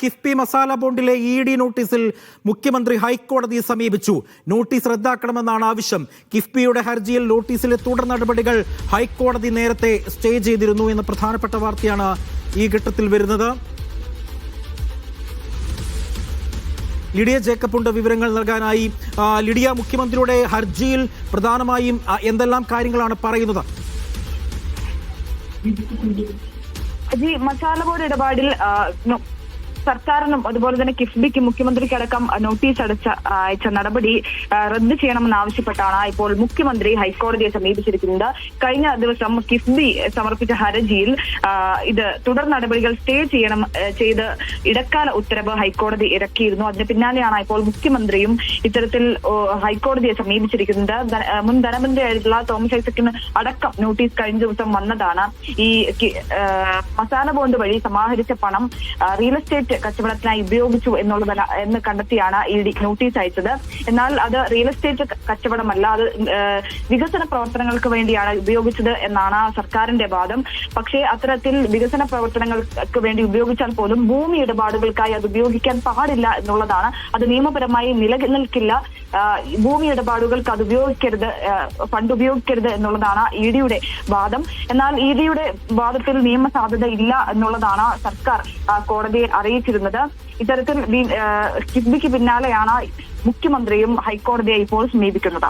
KIIFB masala ബോണ്ടിലെ ED നോട്ടീസിൽ മുഖ്യമന്ത്രി ഹൈക്കോടതിയെ സമീപിച്ചു. നോട്ടീസ് റദ്ദാക്കണമെന്നാണ് ആവശ്യം. കിഫ്ബിയുടെ ഹർജിയിൽ നോട്ടീസിലെ തുടർ നടപടികൾ ഹൈക്കോടതി നേരത്തെ സ്റ്റേ ചെയ്തിരുന്നു എന്ന പ്രധാനപ്പെട്ട വാർത്തയാണ് ഈ ഘട്ടത്തിൽ വരുന്നത്. ലിഡിയ ജേക്കബ് ഉണ്ട് വിവരങ്ങൾ നൽകാനായി. ലിഡിയ, മുഖ്യമന്ത്രിയുടെ ഹർജിയിൽ പ്രധാനമായും എന്തെല്ലാം കാര്യങ്ങളാണ് പറയുന്നത്? മസാല ബോർഡ് ഇടപാടിൽ സർക്കാരിനും അതുപോലെ തന്നെ കിഫ്ബിക്കും മുഖ്യമന്ത്രിക്കടക്കം നോട്ടീസ് അയച്ച നടപടി റദ്ദ് ചെയ്യണമെന്നാവശ്യപ്പെട്ടാണ് ഇപ്പോൾ മുഖ്യമന്ത്രി ഹൈക്കോടതിയെ സമീപിച്ചിരിക്കുന്നത്. കഴിഞ്ഞ ദിവസം കിഫ്ബി സമർപ്പിച്ച ഹർജിയിൽ ഇത് തുടർ നടപടികൾ സ്റ്റേ ചെയ്ത് ഇടക്കാല ഉത്തരവ് ഹൈക്കോടതി ഇറക്കിയിരുന്നു. അതിന് പിന്നാലെയാണ് ഇപ്പോൾ മുഖ്യമന്ത്രിയും ഇത്തരത്തിൽ ഹൈക്കോടതിയെ സമീപിച്ചിരിക്കുന്നത്. മുൻ ധനമന്ത്രിയായിട്ടുള്ള തോമസ് ഐസക്കിന് അടക്കം നോട്ടീസ് കഴിഞ്ഞ ദിവസം വന്നതാണ്. ഈ മസാല ബോണ്ട് വഴി സമാഹരിച്ച പണം റിയൽ എസ്റ്റേറ്റ് കച്ചവടത്തിനായി ഉപയോഗിച്ചു എന്ന് കണ്ടെത്തിയാണ് ഇഡി നോട്ടീസ് അയച്ചത്. എന്നാൽ അത് റിയൽ എസ്റ്റേറ്റ് കച്ചവടമല്ല, അത് വികസന പ്രവർത്തനങ്ങൾക്ക് വേണ്ടിയാണ് ഉപയോഗിച്ചത് എന്നാണ് സർക്കാരിന്റെ വാദം. പക്ഷേ അത്തരത്തിൽ വികസന പ്രവർത്തനങ്ങൾക്ക് വേണ്ടി ഉപയോഗിച്ചാൽ പോലും ഭൂമി ഇടപാടുകൾക്കായി അത് ഉപയോഗിക്കാൻ പാടില്ല എന്നുള്ളതാണ്. അത് നിയമപരമായി നിലനിൽക്കില്ല. ഭൂമി ഇടപാടുകൾക്ക് അത് ഉപയോഗിക്കരുത്, ഫണ്ട് ഉപയോഗിക്കരുത് എന്നുള്ളതാണ് ഇഡിയുടെ വാദം. എന്നാൽ ഇഡിയുടെ വാദത്തിൽ നിയമസാധുത ഇല്ല എന്നുള്ളതാണ് സർക്കാർ കോടതിയെ അറിയിച്ചിരുന്നത്. ഇത്തരത്തിൽ കിഫ്ബിക്ക് പിന്നാലെയാണ് മുഖ്യമന്ത്രിയും ഹൈക്കോടതിയെ ഇപ്പോൾ സമീപിക്കുന്നത്.